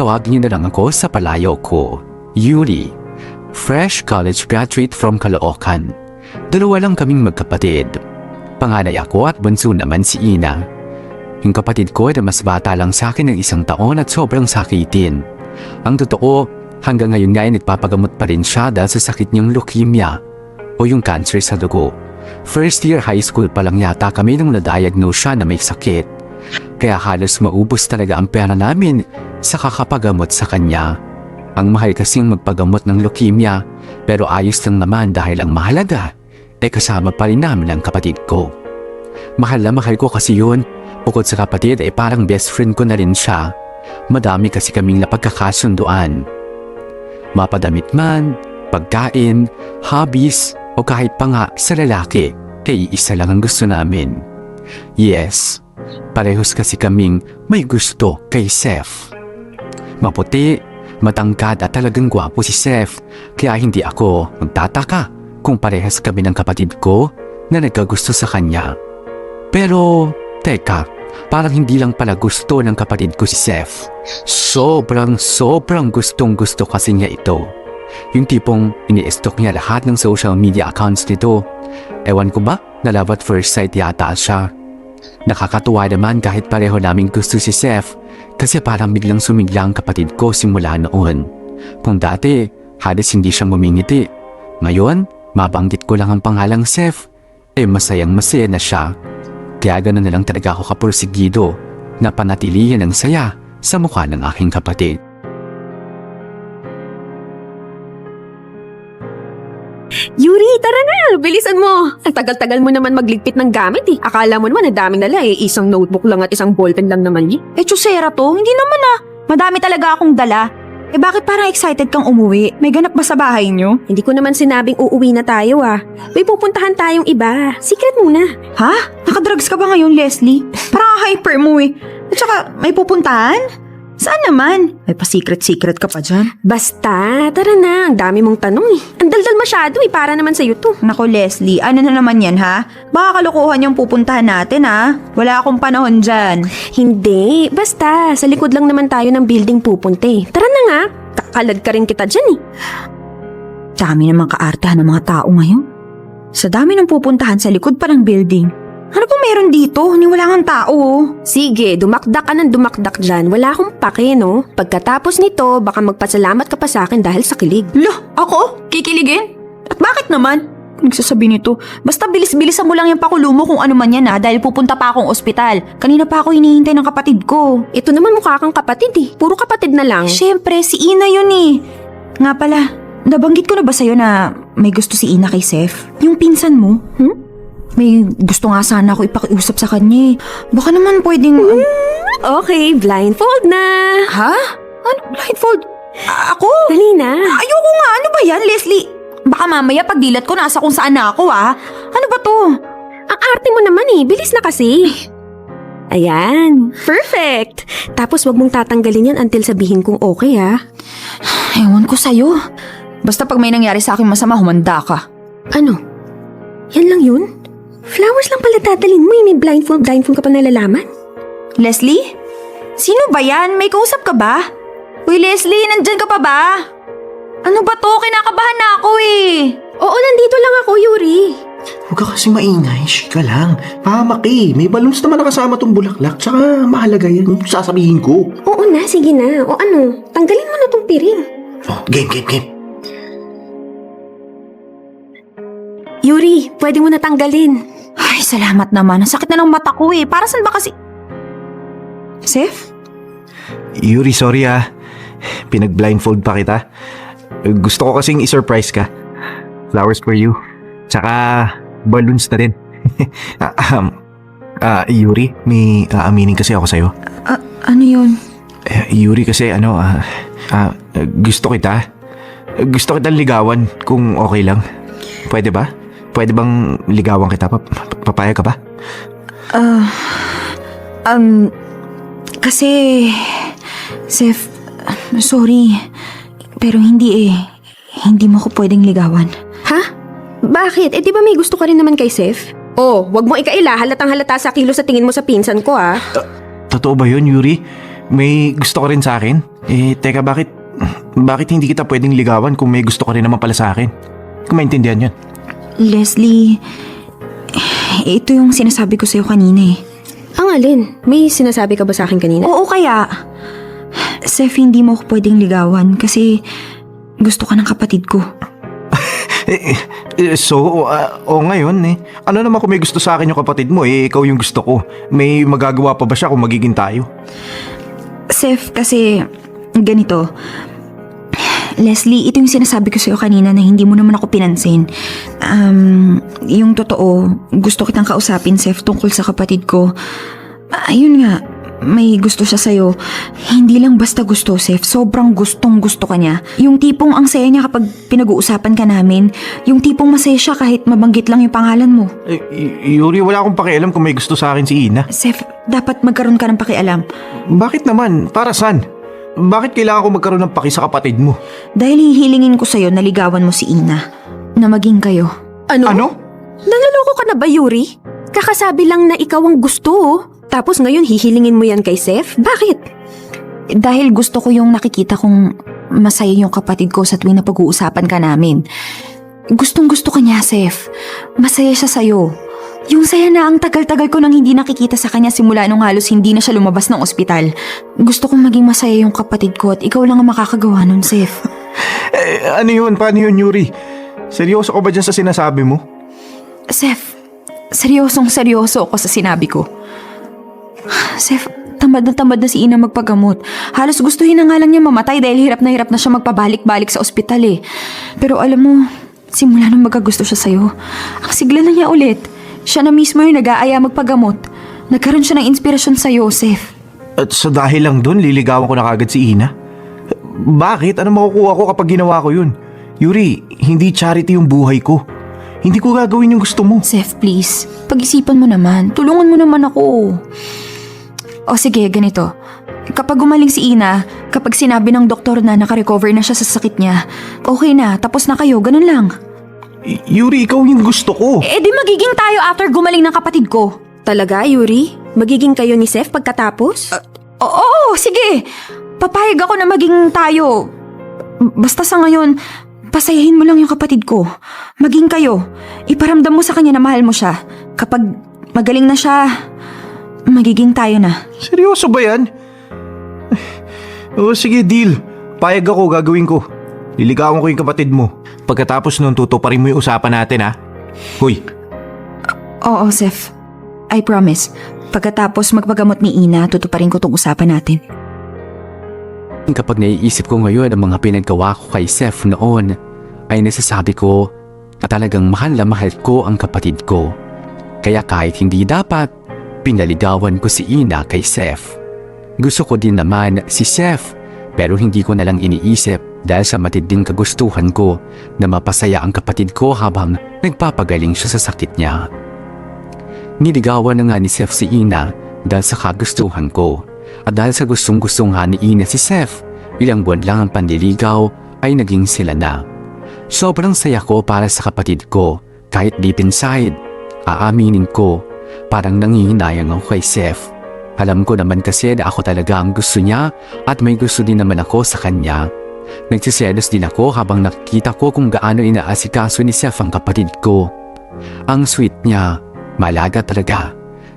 tawagin niyo na lang ako sa palayaw ko. Yuri, fresh college graduate from Caloocan. Dalawa lang kaming magkapatid. Panganay ako at bunso naman si Ina. Yung kapatid ko na mas bata lang sa akin ng 1 taon at sobrang sakitin. Ang totoo, hanggang ngayon nga ay nagpapagamot pa rin siya dahil sa sakit niyang leukemia o yung cancer sa dugo. First year high school pa lang yata kami nung na-diagnose siya na may sakit. Kaya halos maubos talaga ang pera namin sa kakapagamot sa kanya. Ang mahal kasing magpagamot ng leukemia, pero ayos lang naman dahil ang mahalaga ay kasama pa rin namin ang kapatid ko. Mahal na mahal ko kasi yun. Bukod sa kapatid ay parang best friend ko na rin siya. Madami kasi kaming napagkakasunduan. Mapadamit man, pagkain, hobbies, o kahit pa nga sa lalaki, ay isa lang ang gusto namin. Yes, parehos kasi kaming may gusto kay Seth. Maputi, matangkad at talagang gwapo si Seth, kaya hindi ako magtataka kung parehas kami ng kapatid ko na nagkagusto sa kanya. Pero, teka, parang hindi lang pala gusto ng kapatid ko si Seth. Sobrang gustong gusto kasi niya ito. Yung tipong ini-stalk niya lahat ng social media accounts nito. Ewan ko ba, na love at first sight yata siya. Nakakatuwa naman kahit pareho naming gusto si Seth kasi parang biglang sumigla ang kapatid ko simula noon. Kung dati, halos hindi siya mumingiti. Ngayon, mabanggit ko lang ang pangalang Seth, masayang masaya na siya. Kaya gano'n na lang talaga ako kapursigido na panatilihin ang saya sa mukha ng aking kapatid. Yuri, tara na! Bilisan mo! Ang tagal-tagal mo naman magligpit ng gamit eh. Akala mo naman ang daming dala eh. Isang notebook lang at isang ballpen lang naman eh. Chusera to, hindi naman ah. Madami talaga akong dala. Bakit parang excited kang umuwi? May ganap ba sa bahay niyo? Hindi ko naman sinabing uuwi na tayo ah. May pupuntahan tayong iba. Secret muna. Ha? Nakadrugs ka ba ngayon, Leslie? Parang hyper mo eh. At saka, may pupuntahan? Saan naman? May pa-secret-secret ka pa dyan. Basta, tara na. Ang dami mong tanong eh. Ang daldal masyado eh. Para naman sa'yo to. Nako, Leslie, ano na naman yan ha? Baka kalokohan yung pupuntahan natin ha? Wala akong panahon dyan. Hindi. Basta, sa likod lang naman tayo ng building pupunte. Tara na nga. Kakalad ka rin kita dyan eh. Dami namang kaartehan ng mga tao ngayon. Sa dami ng pupuntahan sa likod pa ng building. Ano ba meron dito? Ni wala kang tao. Sige, dumakdak ka ng dumakdak dyan. Wala akong pake, no? Pagkatapos nito, baka magpasalamat ka pa sa akin dahil sa kilig. Lah, ako? Kikiligin? At bakit naman? Nagsasabi nito, basta bilis-bilisan mo lang yung pakulo mo kung ano man yan ha, dahil pupunta pa akong ospital. Kanina pa ako hinihintay ng kapatid ko. Ito naman mukha kang kapatid eh. Puro kapatid na lang. Siyempre, si Ina yun eh. Nga pala, nabanggit ko na ba sa'yo na may gusto si Ina kay Seth? Yung pinsan mo? May gusto nga sana ako ipakiusap sa kanya eh. Baka naman pwedeng... Okay, blindfold na. Ha? Ano? Blindfold? Ako? Dali na. Ayoko nga. Ano ba yan, Leslie? Baka mamaya pagdilat ko nasa kung saan na ako ah. Ano ba to? Ang arte mo naman eh. Bilis na kasi. Ayan. Perfect. Tapos wag mong tatanggalin yan until sabihin kong okay ah. Ewan ko sa'yo. Basta pag may nangyari sa akin masama, humanda ka. Ano? Yan lang yun? Flowers lang pala dadalhin mo eh. May blindfold ka pa nalalaman. Leslie? Sino ba yan? May kausap ka ba? Uy, Leslie, nandyan ka pa ba? Ano ba to? Kinakabahan na ako eh. Oo, nandito lang ako, Yuri. Huwag ka kasi maingay. Shh ka lang. Pahamak eh. May balloons naman nakasama tong bulaklak. Tsaka mahalaga yan. Sasabihin ko. Oo na, sige na. O ano, tanggalin mo na tong piring. Oh, game. Yuri, pwede mo na tanggalin. Ay, salamat naman. Ang sakit na ng mata ko eh. Para saan ba kasi... Seth? Yuri, sorry ah. Pinag-blindfold pa kita. Gusto ko kasing i-surprise ka. Flowers for you. Tsaka balloons na rin. Yuri, may aaminin kasi ako sa'yo. Ano yun? Yuri kasi gusto kita. Gusto kitang ligawan kung okay lang. Pwede ba? Pwede bang ligawan kita? Papayag ka ba? Kasi... Seth, sorry. Pero hindi eh. Hindi mo ko pwedeng ligawan. Ha? Bakit? Di ba may gusto ka rin naman kay Seth? Oh, wag mo ikaila. Halatang halata sa kilos sa tingin mo sa pinsan ko ah. Totoo ba yun, Yuri? may gusto ka rin sa akin? Teka, bakit hindi kita pwedeng ligawan kung may gusto ka rin naman pala sa akin? Kung maintindihan yun. Leslie, ito yung sinasabi ko sa'yo kanina eh. Ang alin? May sinasabi ka ba sa akin kanina? Oo kaya. Seth, hindi mo ako pwedeng ligawan kasi gusto ka ng kapatid ko. Ngayon ano naman kung may gusto sa akin yung kapatid mo, ikaw yung gusto ko. May magagawa pa ba siya kung magiging tayo? Seth, kasi ganito. Leslie, ito yung sinasabi ko sa'yo kanina na hindi mo naman ako pinansin. Yung totoo, gusto kitang kausapin, Seth, tungkol sa kapatid ko. Ayun nga, may gusto siya sa'yo. Hindi lang basta gusto, Seth. Sobrang gustong gusto ka niya. Yung tipong ang saya niya kapag pinag-uusapan ka namin. Yung tipong masaya siya kahit mabanggit lang yung pangalan mo. Yuri, wala akong pakialam kung may gusto sa akin si Ina. Seth, dapat magkaroon ka ng pakialam. Bakit naman? Para saan? Bakit kailangan ko magkaroon ng paki sa kapatid mo? Dahil hihilingin ko sa'yo na ligawan mo si Ina. Na maging kayo. Ano? Naloloko ka na ba, Yuri? Kakasabi lang na ikaw ang gusto, oh. Tapos ngayon hihilingin mo yan kay Seth? Bakit? Dahil gusto ko yung nakikita kong masaya yung kapatid ko sa tuwing na pag-uusapan ka namin. Gustong gusto ka niya, Seth. Masaya siya sa'yo. Yung saya na ang tagal-tagal ko nang hindi nakikita sa kanya simula nung halos hindi na siya lumabas ng ospital. Gusto kong maging masaya yung kapatid ko at ikaw lang ang makakagawa nun, Seth. Ano yun? Paano yun, Yuri? Seryoso ka ba dyan sa sinasabi mo? Seth, seryosong-seryoso ako sa sinabi ko. Seth, tamad na si Ina magpagamot. Halos gustuhin na nga lang niya mamatay dahil hirap na siya magpabalik-balik sa ospital eh. Pero alam mo, simula nung magkagusto siya sa'yo, ang sigla na niya ulit. Siya na mismo yung nag-aaya magpagamot. Nagkaroon siya ng inspirasyon sa'yo, Seth. At sa dahil lang dun, liligawan ko na kagad si Ina? Bakit? Ano makukuha ko kapag ginawa ko yun? Yuri, hindi charity yung buhay ko. Hindi ko gagawin yung gusto mo. Seth, please. Pag-isipan mo naman. Tulungan mo naman ako. O sige, ganito. Kapag gumaling si Ina, kapag sinabi ng doktor na nakarecover na siya sa sakit niya, okay na, tapos na kayo, ganun lang. Yuri, ikaw yung gusto ko. Eh di magiging tayo after gumaling ng kapatid ko. Talaga, Yuri? Magiging kayo ni Seth pagkatapos? Oo, sige. Papayag ako na maging tayo. Basta sa ngayon, pasayahin mo lang yung kapatid ko. Maging kayo. Iparamdam mo sa kanya na mahal mo siya. Kapag magaling na siya, magiging tayo na. Seryoso ba yan? Sige, deal. Payag ako, gagawin ko. Liligawan ko yung kapatid mo. Pagkatapos nun, tutuparin mo yung usapan natin, ha? Hoy. Oo, Seth. I promise. Pagkatapos magpagamot ni Ina, tutuparin ko tong usapan natin. Kapag naiisip ko ngayon ang mga pinagawa ko kay Seth noon, ay nasasabi ko na talagang mahal na mahal ko ang kapatid ko. Kaya kahit hindi dapat, pinaligawan ko si Ina kay Seth. Gusto ko din naman si Seth, pero hindi ko nalang iniisip dahil sa matinding kagustuhan ko na mapasaya ang kapatid ko habang nagpapagaling siya sa sakit niya. Niligawan na nga ni Seth si Ina dahil sa kagustuhan ko. At dahil sa gustong-gusto nga ni Ina si Seth, ilang buwan lang ang panliligaw ay naging sila na. Sobrang saya ko para sa kapatid ko, kahit deep inside, aaminin ko, parang nangihinayang ako kay Seth. Alam ko naman kasi na ako talaga ang gusto niya at may gusto din naman ako sa kanya. Nagsiselos din ako habang nakikita ko kung gaano inaasikaso ni Seth ang kapatid ko. Ang sweet niya, malaga talaga.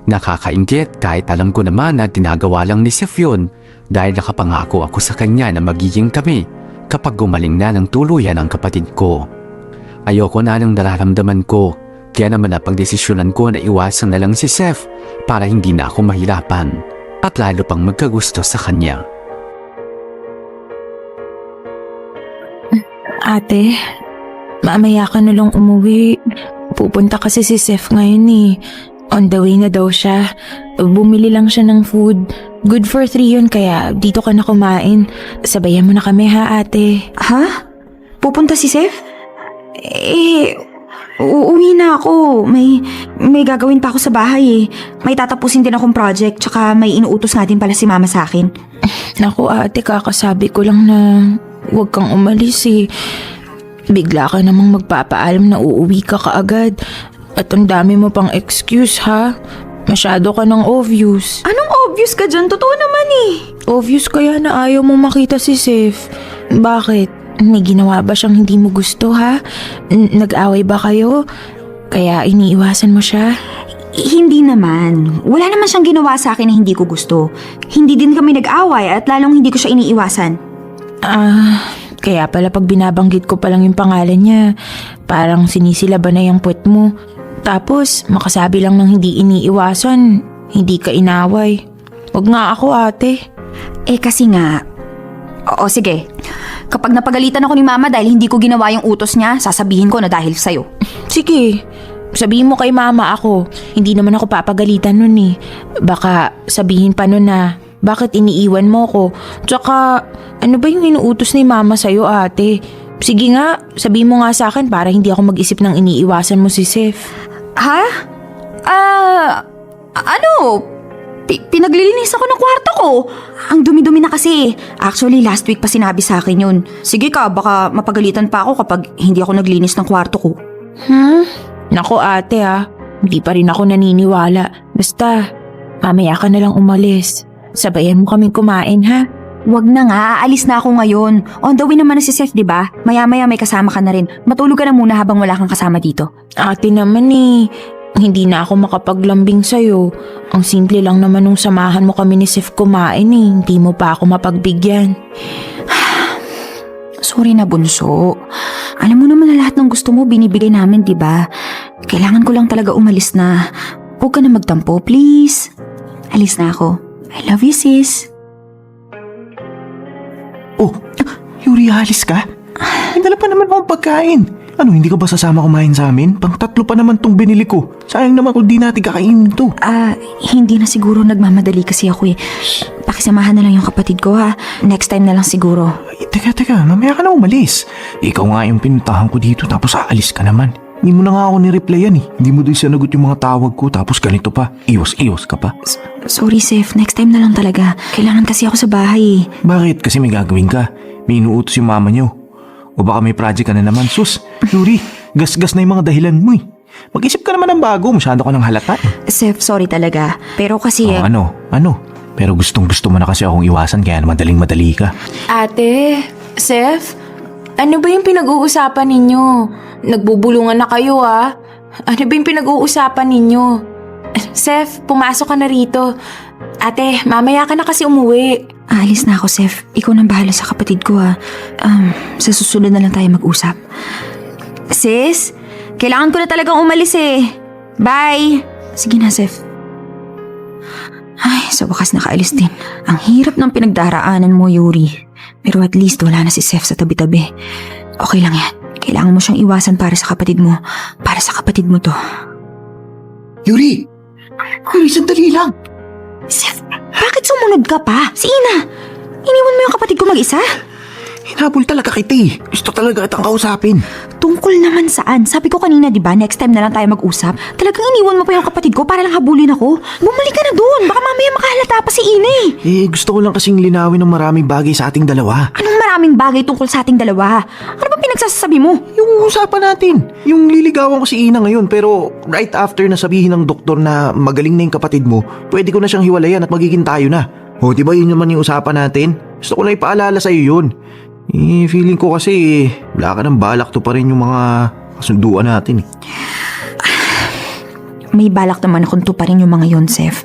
Nakakainggit kahit alam ko naman na tinagawa lang ni Seth yun dahil nakapangako ako sa kanya na magiging kami kapag gumaling na ng tuluyan ang kapatid ko. Ayoko na ng nararamdaman ko, kaya naman napagdesisyonan ko na iwasan na lang si Seth para hindi na ako mahirapan at lalo pang magkagusto sa kanya. Ate, mamaya ka na lang umuwi. Pupunta kasi si Seth ngayon eh. On the way na daw siya. Bumili lang siya ng food. Good for 3 yun kaya dito ka na kumain. Sabayan mo na kami ha, ate. Ha? Pupunta si Seth? Uuwi na ako. May gagawin pa ako sa bahay eh. May tatapusin din akong project tsaka may inuutos nga din pala si mama sa akin. Naku ate, kakasabi ko lang na huwag kang umalis eh. Bigla ka namang magpapaalam na uuwi ka kaagad. At ang dami mo pang excuse ha. Masyado ka ng obvious. Anong obvious ka dyan. Totoo naman eh. Obvious kaya na ayaw mong makita si Seth. Bakit? May ginawa ba siyang hindi mo gusto, ha? Nag-away ba kayo? Kaya iniiwasan mo siya? Hindi naman. Wala naman siyang ginawa sa akin na hindi ko gusto. Hindi din kami nag-away at lalong hindi ko siya iniiwasan. Kaya pala pag binabanggit ko pa lang yung pangalan niya, parang sinisilaban na yung puwet mo. Tapos, makasabi lang ng hindi iniiwasan, hindi ka inaway. Wag nga ako, ate. Kasi nga... Oo, sige. Kapag napagalitan ako ni Mama dahil hindi ko ginawa yung utos niya, sasabihin ko na dahil sa'yo. Sige, sabihin mo kay mama ako. Hindi naman ako papagalitan nun eh. Baka sabihin pa nun na, bakit iniiwan mo ko? Tsaka, ano ba yung inuutos ni mama sa'yo, ate? Sige nga, sabihin mo nga sa akin para hindi ako mag-isip ng iniiwasan mo si Seth. Ha? Pinaglilinis ako ng kwarto ko. Ang dumi-dumi na kasi. Actually, last week pa sinabi sa akin yun. Sige ka, baka mapagalitan pa ako kapag hindi ako naglinis ng kwarto ko. Nako ate hindi pa rin ako naniniwala. Basta, mamaya ka na lang umalis. Sabayan mo kaming kumain ha? Wag na nga, aalis na ako ngayon. On the way naman na si Seth, di ba? Maya-maya may kasama ka na rin. Matulog ka na muna habang wala kang kasama dito. Ate naman hindi na ako makapaglambing sa'yo. Ang simple lang naman nung samahan mo kami ni Seth kumain hindi mo pa ako mapagbigyan. Sorry na, bunso. Alam mo naman na lahat ng gusto mo binibigay namin, di ba? Kailangan ko lang talaga umalis na. Huwag ka na magtampo, please. Alis na ako. I love you, sis. Oh, Yuri, alis ka? Hindala pa naman akong pagkain. Ano, hindi ka ba sasama kumain sa amin? Pang-tatlo pa naman tong binili ko. Sayang naman kung di natin kakainin to. Hindi na siguro, nagmamadali kasi ako eh. Pakisamahan na lang yung kapatid ko ha. Next time na lang siguro. Ay, teka, mamaya ka na umalis. Ikaw nga yung pinuntahan ko dito tapos aalis ka naman. Hindi mo na nga ako ni-replyan Hindi mo din sinagot yung mga tawag ko tapos ganito pa. Iwas ka pa. Sorry, Seth. Next time na lang talaga. Kailangan kasi ako sa bahay eh. Bakit? Kasi may gagawin ka. May inuutos yung mama niyo. O baka may project ka na naman. Sus, Yuri, gas-gas na yung mga dahilan mo Mag-isip ka naman ng bago. Masyado ka ng halata Seth, sorry talaga. Pero kasi... Ano? Pero gustong-gusto mo na kasi akong iwasan kaya madaling-madali ka. Ate, Seth, ano ba yung pinag-uusapan ninyo? Nagbubulungan na kayo Ano ba yung pinag-uusapan ninyo? Seth, pumasok ka na rito. Ate, mamaya ka na kasi umuwi. Aalis na ako, Seth. Ikaw nang bahala sa kapatid ko sa susunod na lang tayo mag-usap. Sis, kailangan ko na talagang umalis Bye! Sige na, Seth. Ay, sa wakas nakaalis din. Ang hirap ng pinagdaraanan mo, Yuri. Pero at least wala na si Seth sa tabi-tabi. Okay lang yan. Kailangan mo siyang iwasan para sa kapatid mo. Para sa kapatid mo to. Yuri, sandali lang. Seth, bakit sumunod ka pa? Si Ina, iniwan mo yung kapatid ko mag-isa? Hinabol talaga kita Gusto talaga kitang kausapin. Tungkol naman saan? Sabi ko kanina, di ba, next time na lang tayo mag-usap. Talagang iniwan mo pa yung kapatid ko para lang habulin ako. Bumalik ka na doon. Baka mamaya makahalata pa si Ina Gusto ko lang kasing linawin ng maraming bagay sa ating dalawa. Anong maraming bagay tungkol sa ating dalawa? Ano ba pinagsasabi mo? Yung usapan natin. Yung liligawan ko si Ina ngayon pero right after na sabihin ng doktor na magaling na yung kapatid mo, pwede ko na siyang hiwalayan at magiging tayo na. O, di ba yun naman yung usapan natin? Gusto ko lang ipaalala sa'yo yun. Feeling ko kasi wala ka ng balak to pa rin yung mga kasunduan natin May balak naman akong tuparin yung mga yon, Seth.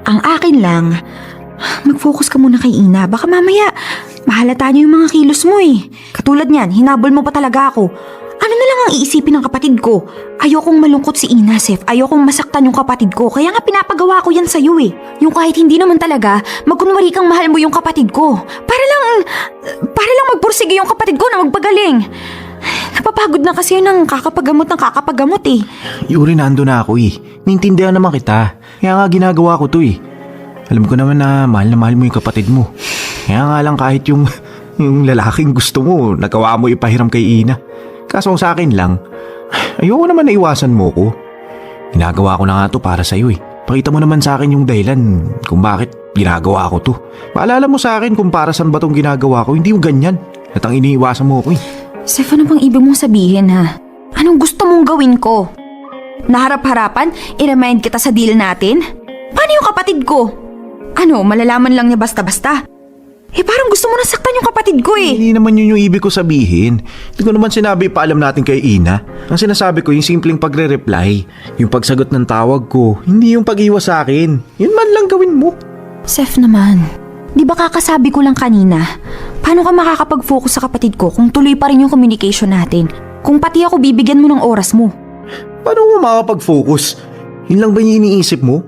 Ang akin lang, mag-focus ka muna kay Ina. Baka mamaya, mahalata niyo yung mga kilos mo Katulad niyan, hinabol mo pa talaga ako. Ano na lang ang iisipin ng kapatid ko? Ayokong malungkot si Ina, Seth. Ayokong masaktan yung kapatid ko. Kaya nga pinapagawa ko yan sa'yo Yung kahit hindi naman talaga, magkunwari kang mahal mo yung kapatid ko. Para lang magpursige yung kapatid ko na magpagaling. Napapagod na kasi yun ng kakapagamot Yuri, nando na ako Naintindihan naman kita. Kaya nga ginagawa ko to Alam ko naman na mahal mo yung kapatid mo. Kaya nga lang kahit yung lalaking gusto mo, nagawa mo ipahiram kay Ina. Kaso sa akin lang, ayoko naman na iwasan mo ko. Ginagawa ko na nga to para sa'yo Pakita mo naman sa akin yung dahilan kung bakit ginagawa ko to. Paalala mo sa akin kung para saan ba tong ginagawa ko, hindi yung ganyan. At ang iniiwasan mo ako Seth, ano bang ibig mong sabihin ha? Anong gusto mong gawin ko? Naharap-harapan, i-remind kita sa deal natin? Paano yung kapatid ko? Ano, malalaman lang niya basta-basta? Parang gusto mo nasaktan yung kapatid ko eh. Hindi naman yun yung ibig ko sabihin. Hindi ko naman sinabi paalam natin kay Ina. Ang sinasabi ko yung simpleng pagre-reply. Yung pagsagot ng tawag ko. Hindi yung pag-iwas sa akin. Yun man lang gawin mo. Seth naman, di ba kakasabi ko lang kanina? Paano ka makakapag-focus sa kapatid ko kung tuloy pa rin yung communication natin? Kung pati ako bibigyan mo ng oras mo? Paano mo makakapag-focus? Yun lang ba yung iniisip mo?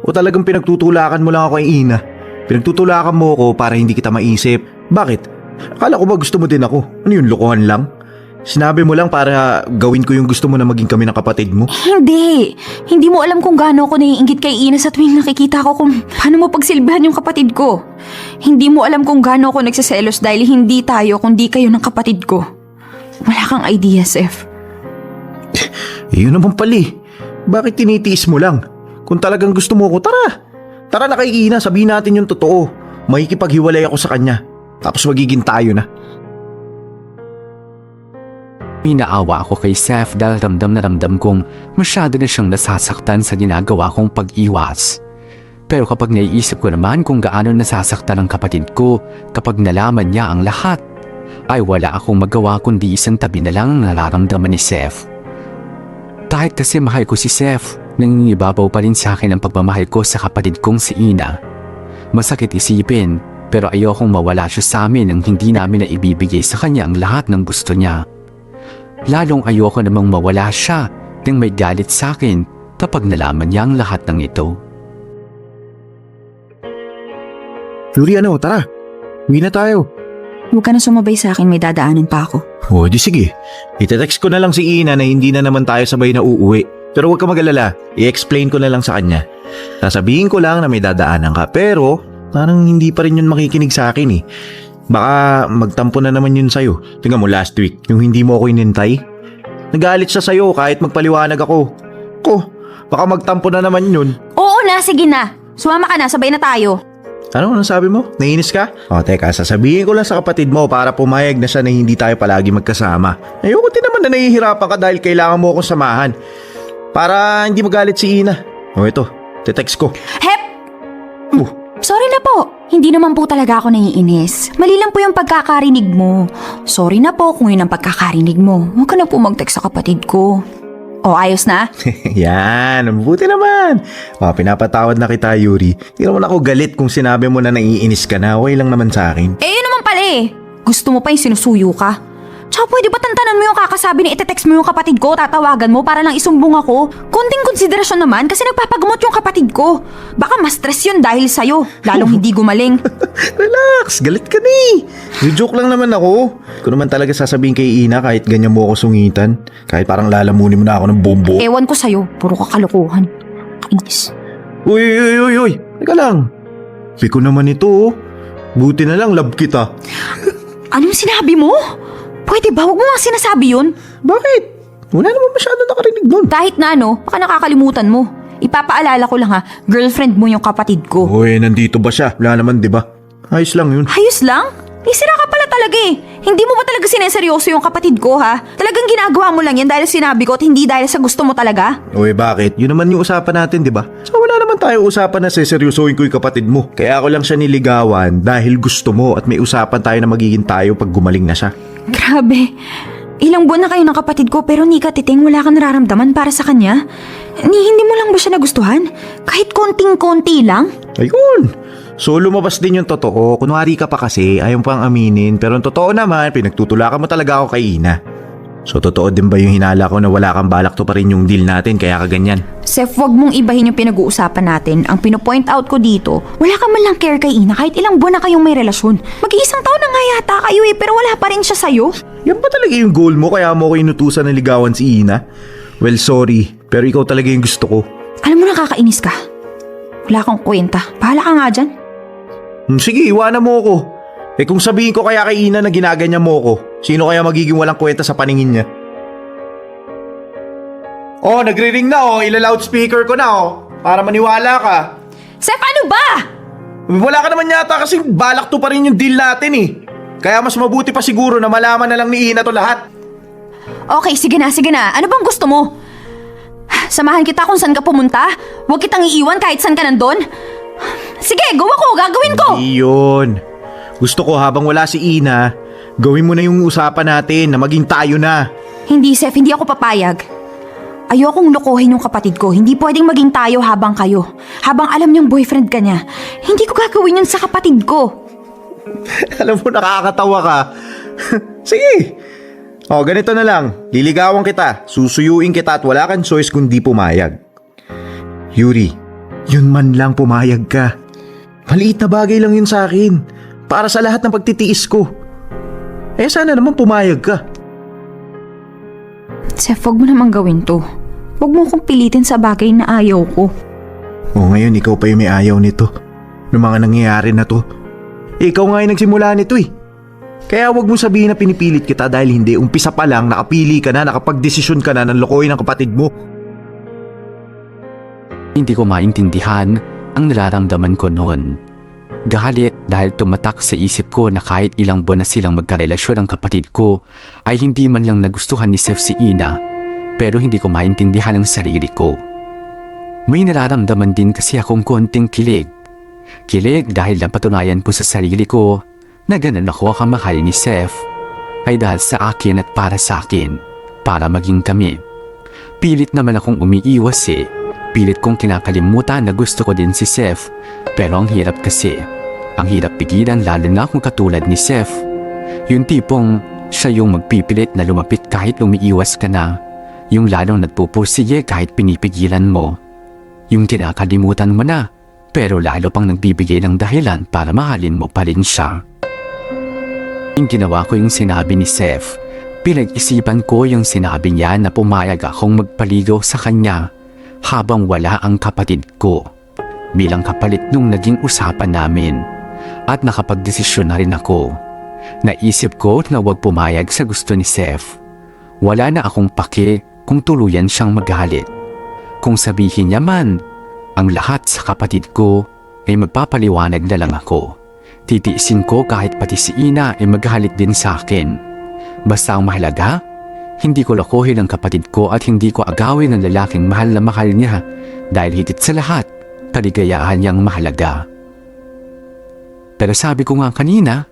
O talagang pinagtutulakan mo lang ako kay Ina? Pinagtutulakan mo ako para hindi kita maisip. Bakit? Akala ko ba gusto mo din ako? Ano yun, lokohan lang? Sinabi mo lang para gawin ko yung gusto mo na maging kami ng kapatid mo? Hindi. Hindi mo alam kung gaano ako naiinggit kay Ina sa tuwing nakikita ko kung paano mo pagsilbihan yung kapatid ko. Hindi mo alam kung gaano ako nagsiselos dahil hindi tayo kundi kayo ng kapatid ko. Wala kang idea, Seth. Yun naman pali. Bakit tinitiis mo lang? Kung talagang gusto mo ako, tara! Tara na kay Ina, sabihin natin yung totoo. Makikipaghiwalay ako sa kanya. Tapos magiging tayo na. Inaawa ako kay Seth dahil ramdam na ramdam kong masyado na siyang nasasaktan sa ginagawa kong pag-iwas. Pero kapag naiisip ko naman kung gaano nasasaktan ang kapatid ko kapag nalaman niya ang lahat, ay wala akong magawa kundi isang tabi na lang ang nararamdaman ni Seth. Kahit kasi mahal ko si Seth, nangingibabaw pa rin sa akin ang pagmamahal ko sa kapatid kong si Ina. Masakit isipin, pero ayokong mawala siya sa amin nang hindi namin na ibibigay sa kanya ang lahat ng gusto niya. Lalong ayoko namang mawala siya nang may galit sa akin kapag nalaman niya ang lahat ng ito. Yuri, tara. Uwi na tayo. Huwag ka na sumabay sa akin, may dadaanan pa ako. O, di sige. Itetext ko na lang si Ina na hindi na naman tayo sabay na uuwi. Pero huwag ka mag-alala, i-explain ko na lang sa kanya. Sasabihin ko lang na may dadaanan ka, pero parang hindi pa rin yun makikinig sa akin eh. Baka magtampo na naman yun sa'yo. Tingnan mo last week, yung hindi mo ako inintay. Nagalit siya sa'yo kahit magpaliwanag ako. Baka magtampo na naman yun. Oo na, sige na. Sumama ka na, sabay na tayo. Ano sabi mo? Nainis ka? O teka, sasabihin ko lang sa kapatid mo para pumayag na siya na hindi tayo palagi magkasama. Ayoko din naman na nahihirapan ka dahil kailangan mo akong samahan. Para hindi magalit si Ina. O ito, te-text ko. Hep! Sorry na po. Hindi naman po talaga ako naiinis. Mali lang po yung pagkakarinig mo. Sorry na po kung yun ang pagkakarinig mo. Huwag ka na po mag-text sa kapatid ko. O, ayos na? Yan, mabuti naman. Pinapatawad na kita, Yuri. Hindi naman ako galit kung sinabi mo na naiinis ka na. Okay lang naman sa akin. Yun naman pala eh. Gusto mo pa yung sinusuyo ka? Tsaka pwede ba tantanan mo yung kakasabi na itetext mo yung kapatid ko, tatawagan mo para lang isumbong ako? Konting konsiderasyon naman kasi nagpapagamot yung kapatid ko. Baka mas stress yun dahil sa'yo, lalong hindi gumaling. Relax, galit ka na eh. Joke lang naman ako. Kung naman talaga sasabihin kay Ina kahit ganyan mo ako sungitan. Kahit parang lalamunin mo na ako ng bombo. Ewan ko sa'yo, puro kakalokohan. Kainis. Uy. Teka lang. Piko naman ito oh. Buti na lang love kita. Anong sinabi mo? Pwede ba? Huwag mo nga sinasabi yun. Bakit? Wala naman masyado nakarinig nun. Kahit na baka nakakalimutan mo. Ipapaalala ko lang girlfriend mo yung kapatid ko. Uy, nandito ba siya? Wala naman, di ba? Ayos lang yun. Ayos lang? Sira ka pala talaga eh. Hindi mo ba talaga sineseryoso yung kapatid ko Talagang ginagawa mo lang yan dahil sinabi ko at hindi dahil sa gusto mo talaga? Uy, bakit? Yun naman yung usapan natin, di ba? So wala naman tayo usapan na seseryosohin ko yung kapatid mo. Kaya ako lang siya niligawan dahil gusto mo at may usapan tayo na magiging tayo pag gumaling na siya. Grabe. Ilang buwan na kayo ng kapatid ko pero ni Katiting wala kang nararamdaman para sa kanya? Hindi mo lang ba siya nagustuhan? Kahit konting-konti lang? Ayun! So lumabas din yung totoo. Kunwari ka pa kasi, ayaw pang aminin. Pero ang totoo naman, pinagtutulakan mo talaga ako kay Ina. So totoo din ba yung hinala ko na wala kang balak to pa rin yung deal natin kaya ka ganyan? Seth, wag mong ibahin yung pinag-uusapan natin. Ang pinopoint out ko dito, wala ka man lang care kay Ina kahit ilang buwan na kayong may relasyon. Mag-iisang taon na nga yata kayo pero wala pa rin siya sa'yo. Yan ba talaga yung goal mo kaya mo ko inutusan na ligawan si Ina? Well, sorry. Pero ikaw talaga yung gusto ko. Alam mo, nakakainis ka. Wala kang kwenta. Bahala ka nga dyan. Sige, iwanan mo ako. Kung sabihin ko kaya kay Ina na ginaganyan mo ako, sino kaya magiging walang kwenta sa paningin niya? Nagre-ring na ila-loudspeaker ko na para maniwala ka. Seth, ano ba? Wala ka naman yata kasing balak to pa rin yung deal natin eh. Kaya mas mabuti pa siguro na malaman na lang ni Ina to lahat. Okay, sige na. Ano bang gusto mo? Samahan kita kung saan ka pumunta? Huwag kitang iiwan kahit saan ka nandun? Sige, gawa ko! Gagawin ko! Hindi yun. Gusto ko habang wala si Ina, gawin mo na yung usapan natin na maging tayo na. Hindi, Seth. Hindi ako papayag. Ayokong lokohin yung kapatid ko. Hindi pwedeng maging tayo habang kayo. Habang alam niyong boyfriend ka niya. Hindi ko gagawin yun sa kapatid ko. Alam mo, nakakatawa ka. Sige. O, ganito na lang. Liligawan kita, susuyuin kita at wala kang choice kundi pumayag. Yuri, yun man lang pumayag ka. Maliit na bagay lang yun sa akin. Para sa lahat ng pagtitiis ko. Eh sana naman pumayag ka. Seth, wag mo naman gawin to. Wag mo akong pilitin sa bagay na ayaw ko. O ngayon, ikaw pa yung may ayaw nito. Ng mga nangyayari na to. Ikaw nga yung nagsimula nito eh. Kaya wag mo sabihin na pinipilit kita dahil hindi. Umpisa pa lang, nakapili ka na, nakapagdesisyon ka na ng lokohin ng kapatid mo. Hindi ko maintindihan ang nararamdaman ko noon. Galit dahil tumatak sa isip ko na kahit ilang buwan na silang magkarelasyon ang kapatid ko ay hindi man lang nagustuhan ni Seth si Ina, pero hindi ko maintindihan ang sarili ko. May nararamdaman din kasi akong konting kilig. Kilig dahil napatunayan ko sa sarili ko na ganun ako kamahal ni Seth ay dahil sa akin at para sa akin, para maging kami. Pilit naman akong umiiwas eh. Pilit kong kinakalimutan na gusto ko din si Seth, pero ang hirap kasi. Ang hirap pigilan lalo na kung katulad ni Seth. Yung tipong siya yung magpipilit na lumapit kahit umiiwas ka na. Yung lalong nagpupursige kahit pinipigilan mo. Yung kinakalimutan mo na, pero lalo pang nagbibigay ng dahilan para mahalin mo pa rin siya. Yung ginawa ko yung sinabi ni Seth. Pinag-isipan ko yung sinabi niya na pumayag akong magpaligaw sa kanya habang wala ang kapatid ko. Bilang kapalit nung naging usapan namin. At nakapagdesisyon na rin ako. Naisip ko na huwag pumayag sa gusto ni Seth. Wala na akong pake kung tuluyan siyang magalit. Kung sabihin niya man, ang lahat sa kapatid ko ay magpapaliwanag na lang ako. Titiisin ko kahit pati si Ina ay maghalit din sa akin. Basta ang mahalaga, hindi ko lokohin ang kapatid ko at hindi ko agawin ang lalaking mahal na mahal niya dahil higit sa lahat, kaligayahan niyang mahalaga. Pero sabi ko nga kanina,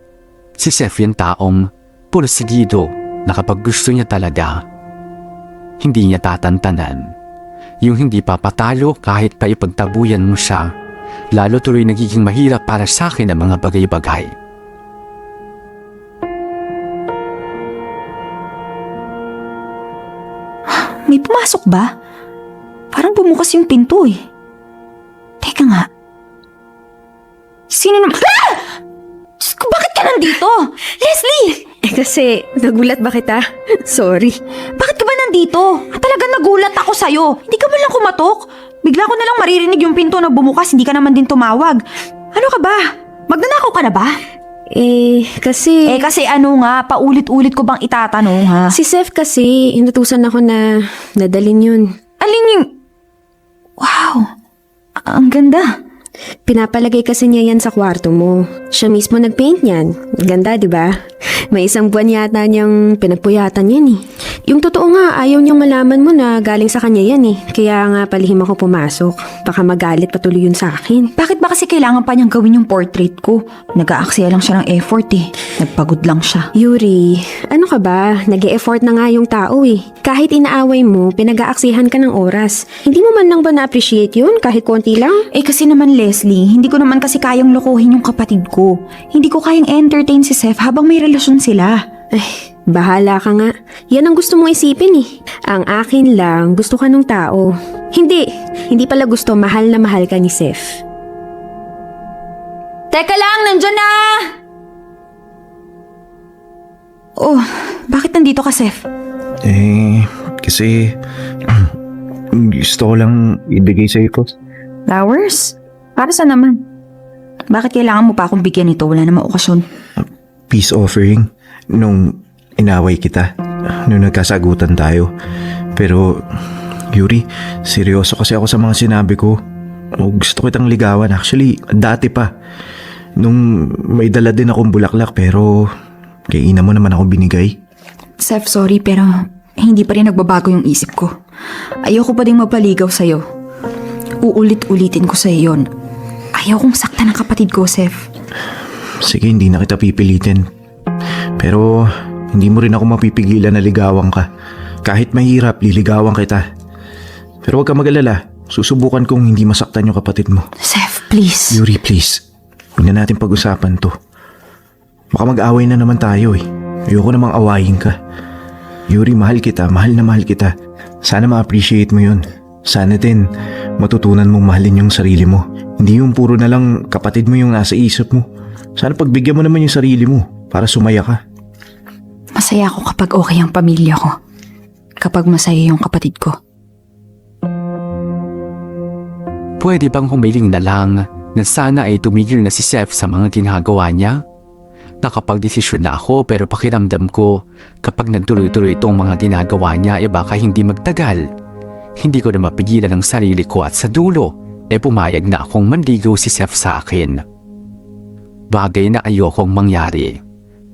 si Seth yung taong pursigido na kapag gusto niya talaga, hindi niya tatantanan. Yung hindi papatalo kahit pa ipagtabuyan mo siya. Lalo tuloy nagiging mahirap para sa akin ang mga bagay-bagay. May pumasok ba? Parang bumukas yung pinto eh. Teka nga. Sino naman? Ah! Diyos ko, bakit ka nandito? Leslie! Kasi, nagulat ba kita? Sorry. Bakit ka ba nandito? Talagang nagulat ako sa'yo. Hindi ka man lang kumatok. Bigla ko na lang maririnig yung pinto na bumukas, hindi ka naman din tumawag. Ano ka ba? Magnanakaw ka na ba? Kasi... Kasi ano nga, paulit-ulit ko bang itatanong ha? Si Seth kasi, inutusan ako na nadalin yun. Alin yung... Wow! Ang ganda. Pinapalagay kasi niya yan sa kwarto mo. Siya mismo nagpaint niyan. Ganda, di ba? May isang buwan yata niyang pinagpuyatan yan eh. Yung totoo nga, ayaw niyang malaman mo na galing sa kanya yan eh. Kaya nga palihim ako pumasok. Baka magalit patuloy yun sa akin. Bakit ba kasi kailangan pa niyang gawin yung portrait ko? Nag-aaksaya lang siya ng effort eh. Nagpagod lang siya. Yuri, ano ka ba? Nag-e-effort na nga yung tao eh. Kahit inaaway mo, pinag-aaksihan ka ng oras. Hindi mo man lang ba na-appreciate yun kahit konti lang? Kasi naman Leslie, hindi ko naman kasi kayang lokohin yung kapatid ko. Hindi ko kayang entertain si Seth habang may relasyon sila. Bahala ka nga. Yan ang gusto mong isipin eh. Ang akin lang, gusto ka nung tao. Hindi pala gusto mahal na mahal ka ni Seth. Teka lang, nandyan na! Oh, bakit nandito ka, Seth? Kasi gusto ko lang ibigay sa'yo ko. Flowers? Para sa naman? Bakit kailangan mo pa akong bigyan nito? Wala namang okasyon. Peace offering nung inaway kita, nung nagkasagutan tayo. Pero, Yuri, seryoso kasi ako sa mga sinabi ko. Gusto kitang ligawan. Actually, dati pa. Nung may dala din akong bulaklak pero kay ina mo naman ako binigay. Seth, sorry pero hindi pa rin nagbabago yung isip ko. Ayoko pa ding mapaligaw sa'yo. Uulit-ulitin ko sa'yo yun. Ayaw kong saktan ng kapatid ko, Seth. Sige, hindi na kita pipilitin. Pero hindi mo rin ako mapipigilan na ligawan ka. Kahit mahirap, liligawan kita. Pero huwag ka mag-alala. Susubukan kong hindi masaktan yung kapatid mo. Seth, please. Yuri, please. Huwag na natin pag-usapan to. Baka mag-away na naman tayo eh. Ayoko namang awayin ka. Yuri, mahal kita. Mahal na mahal kita. Sana ma-appreciate mo yun. Sana din matutunan mong mahalin yung sarili mo. Hindi yung puro na lang kapatid mo yung nasa isip mo. Sana pagbigyan mo naman yung sarili mo para sumaya ka. Masaya ako kapag okay ang pamilya ko. Kapag masaya yung kapatid ko. Pwede bang humiling na lang na sana ay tumigil na si Seth sa mga ginagawa niya? Nakapagdesisyon na ako pero pakiramdam ko kapag nagtuloy-tuloy itong mga ginagawa niya baka hindi magtagal. Hindi ko na mapigilan ang sarili ko at sa dulo pumayag na akong manligaw si Seth sa akin. Bagay na ayokong mangyari.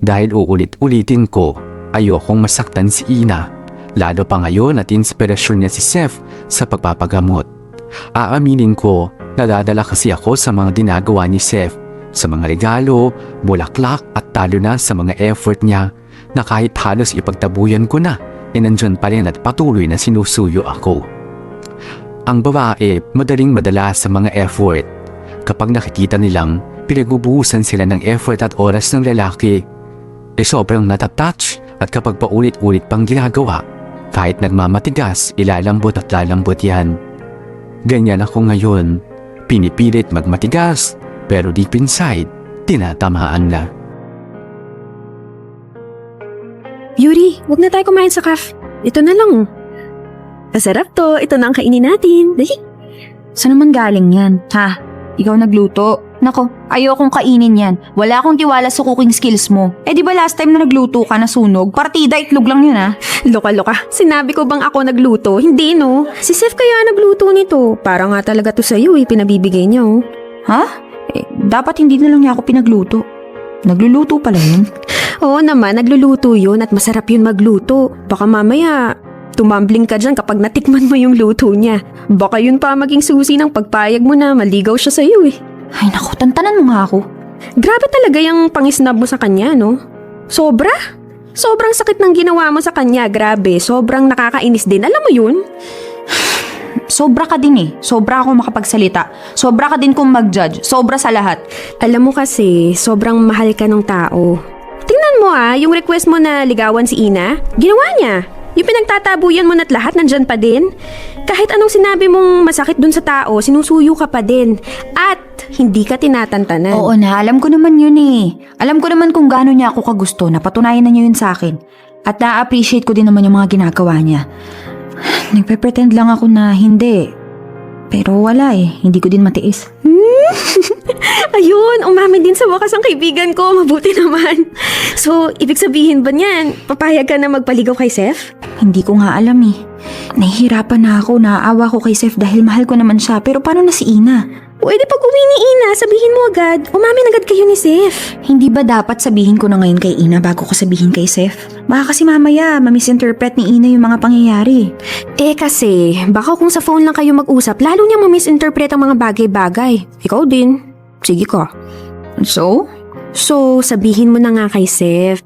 Dahil uulit-ulitin ko, ayokong masaktan si Ina. Lalo pa ngayon at inspirasyon niya si Seth sa pagpapagamot. Aaminin ko, nadadala kasi ako sa mga ginagawa ni Seth, sa mga regalo, bulaklak at talo na sa mga effort niya na kahit halos ipagtabuyan ko na, nandyan pa rin at patuloy na sinusuyo ako. Ang babae, madaling madala sa mga effort. Kapag nakikita nilang pinagbubuhusan sila ng effort at oras ng lalaki, sobrang natatouch at kapag paulit-ulit pang ginagawa, kahit nagmamatigas, ilalambot at lalambot yan. Ganyan ako ngayon, pinipilit magmatigas, pero deep inside, tinatamaan na. Yuri, wag na tayo kumain sa cafe. Ito na lang. Masarap to. Ito na ang kainin natin. Dali. Saan naman galing yan? Ha? Ikaw nagluto? Nako, ayokong kainin yan. Wala akong tiwala sa cooking skills mo. Di ba last time na nagluto ka na sunog? Partida, itlog lang yun ha. Loka-loka. Sinabi ko bang ako nagluto? Hindi no. Si Seth kaya nagluto nito. Para nga talaga to sa'yo pinabibigay niya oh. Ha? Dapat hindi na lang niya ako pinagluto. Nagluluto pala yun. Oo naman, nagluluto yun at masarap yun magluto. Baka mamaya, tumambling ka dyan kapag natikman mo yung luto niya. Baka yun pa maging susi ng pagpayag mo na maligaw siya sa'yo eh. Ay naku, tantanan mo nga ako. Grabe talaga yung pangisnab mo sa kanya, no? Sobra? Sobrang sakit ng ginawa mo sa kanya, grabe. Sobrang nakakainis din, alam mo yun? Sobra ka din eh. Sobra ako makapagsalita. Sobra ka din kung mag-judge. Sobra sa lahat. Alam mo kasi, sobrang mahal ka ng tao. Tingnan mo yung request mo na ligawan si Ina, ginawa niya. Yung pinagtatabuyan mo na't lahat nandyan pa din. Kahit anong sinabi mong masakit dun sa tao, sinusuyo ka pa din. At hindi ka tinatantanan. Oo na, alam ko naman yun eh. Alam ko naman kung gaano niya ako kagusto. Napatunayan na niya yun sa akin. At na-appreciate ko din naman yung mga ginagawa niya. Nagpe-pretend lang ako na hindi. Pero wala hindi ko din matiis. Ayun, umamin din sa wakas ang kaibigan ko. Mabuti naman. So, ibig sabihin ba niyan, papayag ka na magpaligaw kay Seth? Hindi ko nga alam eh. Nahihirapan na ako, naaawa ko kay Seth dahil mahal ko naman siya. Pero paano na si Ina? Pwede pag uwi ni Ina, sabihin mo agad, umamin agad kayo ni Seth. Hindi ba dapat sabihin ko na ngayon kay Ina bago ko sabihin kay Seth? Baka kasi mamaya, mamisinterpret ni Ina yung mga pangyayari. Kasi, baka kung sa phone lang kayo mag-usap, lalo niyang mamisinterpret ang mga bagay-bagay. Ikaw din. Sige ka. So? So, sabihin mo na nga kay Seth.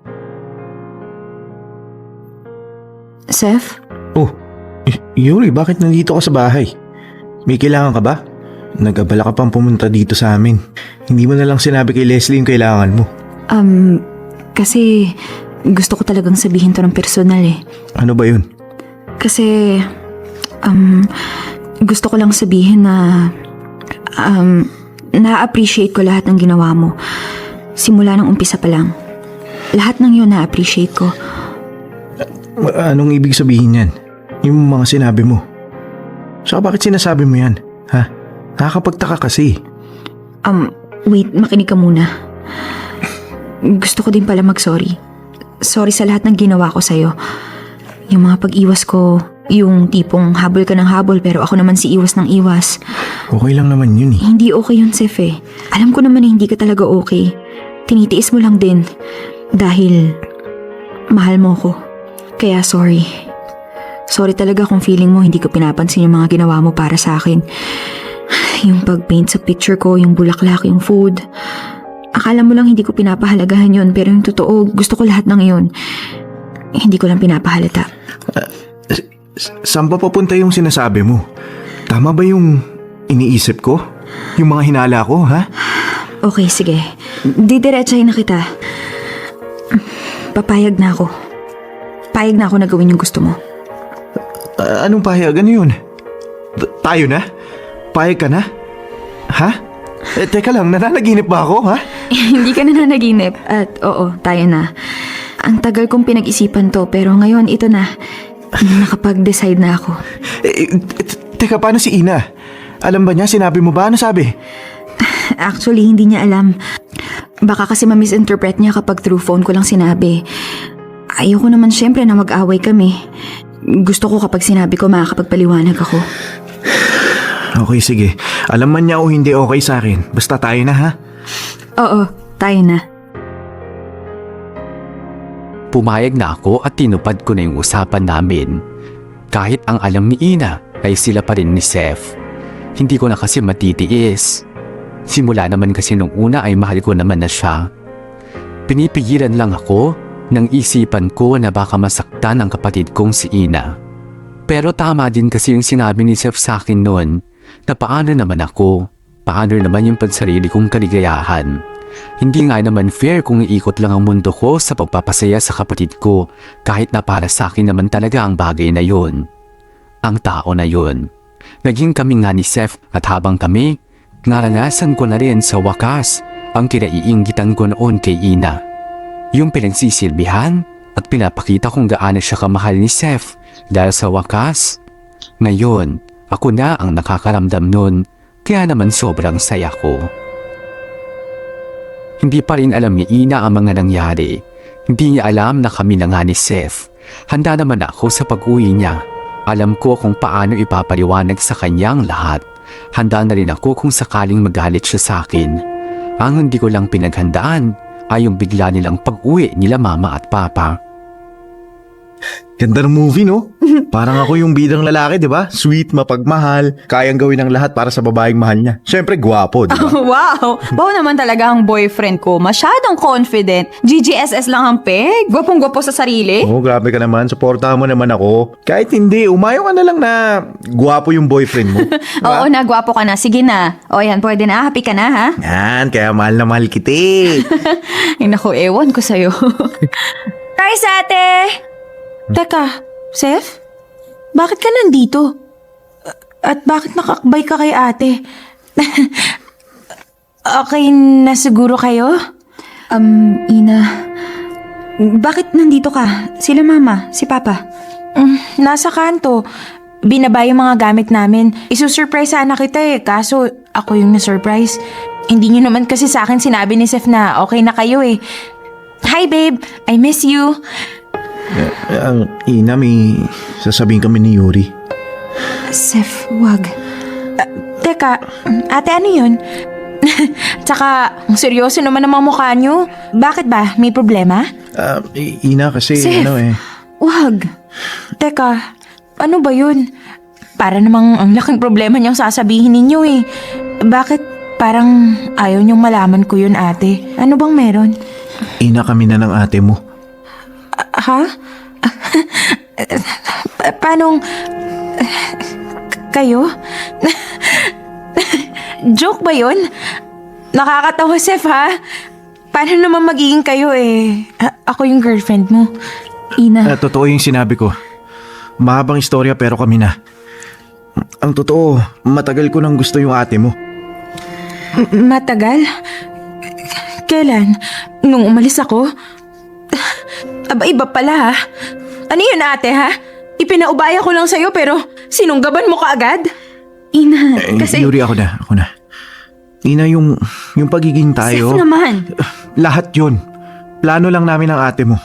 Seth? Oh, Yuri, bakit nandito ka sa bahay? May kailangan ka ba? Nag-abala ka pang pumunta dito sa amin. Hindi mo na lang sinabi kay Leslie yung kailangan mo. Kasi gusto ko talagang sabihin to ng personal eh. Ano ba yun? Kasi, gusto ko lang sabihin na, na-appreciate ko lahat ng ginawa mo. Simula ng umpisa pa lang. Lahat ng yun na-appreciate ko. Anong ibig sabihin yan? Yung mga sinabi mo. Saka bakit sinasabi mo yan? Ha? Nakakapagtaka kasi. Wait, makinig ka muna. Gusto ko din pala mag-sorry. Sorry sa lahat ng ginawa ko sa'yo. Yung mga pag-iwas ko, yung tipong habol ka ng habol pero ako naman si iwas ng iwas. Okay lang naman yun eh. Hindi okay yun, Seth eh. Alam ko naman na hindi ka talaga okay. Tinitiis mo lang din. Dahil mahal mo ko. Kaya sorry. Sorry talaga kung feeling mo hindi ko pinapansin yung mga ginawa mo para sa akin. Yung pag-paint sa picture ko, yung bulaklak, yung food. Akala mo lang hindi ko pinapahalagahan yun, pero yung totoo, gusto ko lahat ng yun. Hindi ko lang pinapahalata. Saan pa papunta yung sinasabi mo? Tama ba yung iniisip ko? Yung mga hinala ko, ha? Okay, sige. Didiretsahin na kita. Papayag na ako. Payag na ako na gawin yung gusto mo. Anong pahayag? Ano yun? Tayo na? Payag ka na? Ha? Teka lang, nananaginip ba ako, ha? Hindi ka na nanaginip. At oo, tayo na. Ang tagal kong pinag-isipan to, pero ngayon ito na. Nakapag-decide na ako. Teka, paano si Ina? Alam ba niya? Sinabi mo ba? Ano sabi? Actually, hindi niya alam. Baka kasi ma-misinterpret niya kapag through phone ko lang sinabi. Ayoko naman syempre na mag-away kami. Gusto ko kapag sinabi ko makakapagpaliwanag ako. Okay, sige. Alam man niya o hindi okay sa akin. Basta tayo na, ha? Oo, tayo na. Pumayag na ako at tinupad ko na yung usapan namin. Kahit ang alam ni Ina ay sila pa rin ni Seth. Hindi ko na kasi matitiis. Simula naman kasi nung una ay mahal ko naman na siya. Pinipigilan lang ako nang isipan ko na baka masaktan ang kapatid kong si Ina. Pero tama din kasi yung sinabi ni Seth sa akin noon na paano naman ako, paano naman yung pansarili kong kaligayahan. Hindi nga naman fair kung iikot lang ang mundo ko sa pagpapasaya sa kapatid ko kahit na para sa akin naman talaga ang bagay na yun. Ang tao na yun. Naging kami nga ni Seth at habang kami, naranasan ko na rin sa wakas ang kinaiinggitan ko noon kay Ina. Yung pinagsisilbihan at pinapakita kung gaano siya kamahal ni Seth dahil sa wakas. Ngayon, ako na ang nakakaramdam nun kaya naman sobrang saya ko. Hindi pa rin alam ni Ina ang mga nangyari. Hindi niya alam na kami na nga ni Seth. Handa naman ako sa pag-uwi niya. Alam ko kung paano ipapaliwanag sa kanyang lahat. Handa na rin ako kung sakaling magalit siya sa akin. Ang hindi ko lang pinaghandaan ay yung bigla nilang pag-uwi nila mama at papa. Ganda ng movie, no? Parang ako yung bidang lalaki, di ba? Sweet, mapagmahal, kayang gawin ng lahat para sa babaeng mahal niya. Siyempre, gwapo, di ba? Wow! Wow naman talaga ang boyfriend ko. Masyadong confident. GGSS lang ang peg. Gwapong-gwapo sa sarili. Oo, grabe ka naman. Suportahan mo naman ako. Kahit hindi, umayo ka na lang na gwapo yung boyfriend mo. Oo na, gwapo ka na. Sige na. O yan, pwede na. Happy ka na, ha? Yan, kaya mahal na mahal kita eh. Ay, naku, ewan ko sa'yo. Guys, ate! Teka, Seth? Bakit ka nandito? At bakit nakakbay ka kay ate? Okay na siguro kayo? Ina, bakit nandito ka? Sila mama, si papa. Nasa kanto. Binaba yung mga gamit namin. Isusurprise sana kita eh, kaso ako yung na-surprise. Hindi niyo naman kasi sa akin sinabi ni Seth na okay na kayo eh. Hi babe, I miss you. Ang Ina, may sasabihin kami ni Yuri. Seth, wag. Teka, ate ano yun? Tsaka, ang seryoso naman ang mga mukha niyo. Bakit ba? May problema? Ina, kasi Seth. Wag. Teka, ano ba yun? Para namang ang laking problema niyang sasabihin ninyo eh. Bakit parang ayaw niyong malaman ko yun ate? Ano bang meron? Ina, kami na ng ate mo. Ha? Paanong... kayo? Joke ba yun? Nakakatawa, Seth, ha? Paano naman magiging kayo eh? Ako yung girlfriend mo. Ina, Totoo yung sinabi ko. Mahabang istorya pero kami na. Ang totoo, matagal ko nang gusto yung ate mo. Matagal? Kailan? Nung umalis ako? Aba, iba pala ha? Ano yun ate ha? Ipinaubaya ko lang sa'yo pero sinunggaban mo kaagad? Ina, kasi... Yuri, ako na. Ina, yung pagiging tayo... Seth naman. Lahat yun. Plano lang namin ng ate mo.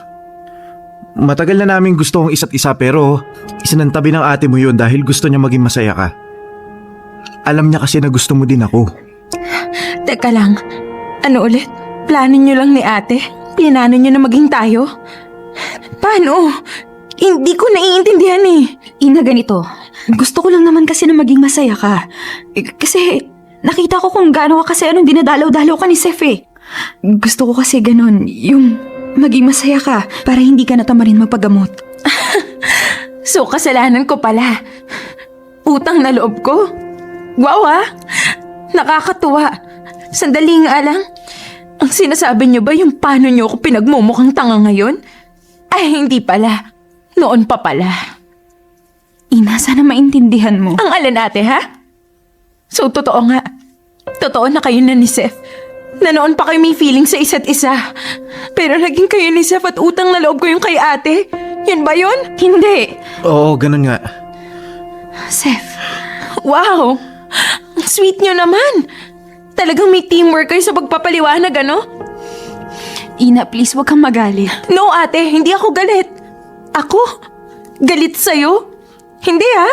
Matagal na namin gusto ang isa't isa pero isinantabi ng ate mo yun dahil gusto niya maging masaya ka. Alam niya kasi na gusto mo din ako. Teka lang, ano ulit? Plano nyo lang ni ate? Plinano nyo na maging tayo? Paano? Hindi ko naiintindihan eh. Ina, ganito. Gusto ko lang naman kasi na maging masaya ka. Kasi Nakita ko kung gaano ka kasi dinadalaw-dalaw ka ni Seth eh. Gusto ko kasi ganun, yung maging masaya ka para hindi ka natamarin magpagamot. So, kasalanan ko pala. Utang na loob ko. Wow nakakatuwa. Sandali nga lang. Ang sinasabi niyo ba yung paano niyo ako pinagmumukhang tanga ngayon? Ay, hindi pala. Noon pa pala. Ina, sana maintindihan mo. Ang alin ate, ha? So, totoo nga. Totoo na kayo na ni Seth. Na noon pa kayo may feeling sa isa't isa. Pero naging kayo ni Seth at utang na loob ko yung kay ate. Yan ba yun? Hindi. Oo, ganun nga. Seth, Wow! Ang sweet nyo naman. Talagang may teamwork kayo sa pagpapaliwanag, ano? Ina, please wag kang magalit. No, ate. Hindi ako galit. Ako? Galit sa'yo? Hindi, ha?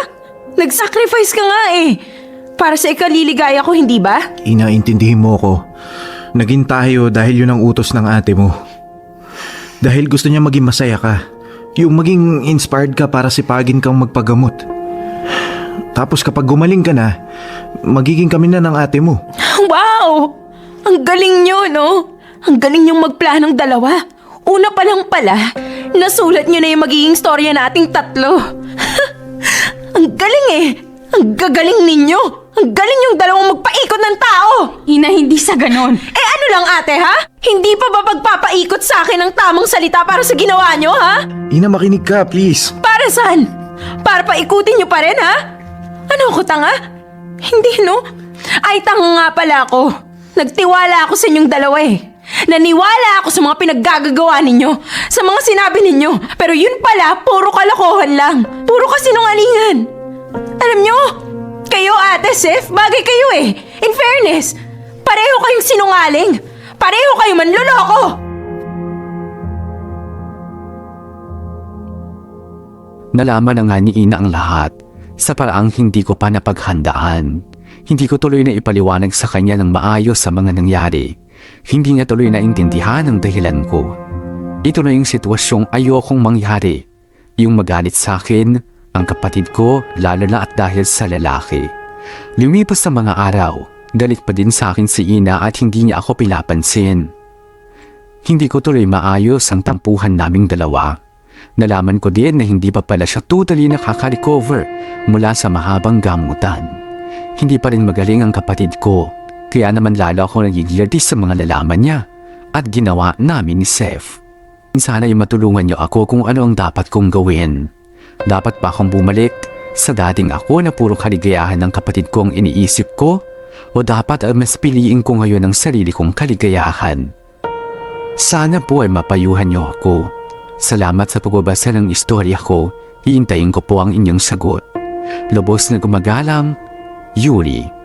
Nag-sacrifice ka nga, eh. Para sa ikaliligaya ko, hindi ba? Ina, intindihin mo ko. Naging tayo dahil yun ang utos ng ate mo. Dahil gusto niya maging masaya ka. Yung maging inspired ka para sipagin kang magpagamot. Tapos kapag gumaling ka na, magiging kami na ng ate mo. Wow! Ang galing nyo, no? Ang galing nyong magplanong dalawa. Una pa lang pala, nasulat nyo na yung magiging storya nating tatlo. Ang galing eh! Ang gagaling ninyo! Ang galing yung dalawang magpaikot ng tao! Ina, hindi sa ganon. Eh ano lang ate ha? Hindi pa ba pagpapaikot sa akin ng tamang salita para sa ginawa nyo ha? Ina, makinig ka, please. Para saan? Para paikutin nyo pa rin ha? Ano ako tanga? Hindi no? Ay tanga nga pala ako. Nagtiwala ako sa inyong dalawa eh. Naniwala ako sa mga pinaggagawa ninyo, sa mga sinabi ninyo. Pero yun pala, puro kalokohan lang. Puro kasinungalingan. Alam nyo, kayo ate Seth, bagay kayo eh. In fairness, pareho kayong sinungaling. Pareho kayo manloloko. Nalaman na nga ni Ina ang lahat sa paraang hindi ko pa napaghandaan. Hindi ko tuloy na ipaliwanag sa kanya ng maayos sa mga nangyari. Hindi niya tuloy na intindihan ang dahilan ko. Ito na yung sitwasyong ayokong mangyari. Yung magalit sa akin, ang kapatid ko, lalo na at dahil sa lalaki. Lumipas sa mga araw, galit pa din sa akin si Ina at hindi niya ako pinapansin. Hindi ko tuloy maayos ang tampuhan naming dalawa. Nalaman ko din na hindi pa pala siya totally nakaka-recover mula sa mahabang gamutan. Hindi pa rin magaling ang kapatid ko, kaya naman lalo ako nagigilty sa mga nalaman niya at ginawa namin ni Seth. Sana'y matulungan niyo ako kung ano ang dapat kong gawin. Dapat pa akong bumalik sa dating ako na puro kaligayahan ng kapatid ko ang iniisip ko o dapat ay mas piliin ko ngayon ang sarili kong kaligayahan. Sana po ay mapayuhan niyo ako. Salamat sa pagbabasa ng istorya ko. Hihintayin ko po ang inyong sagot. Lubos na gumagalang, Yuri.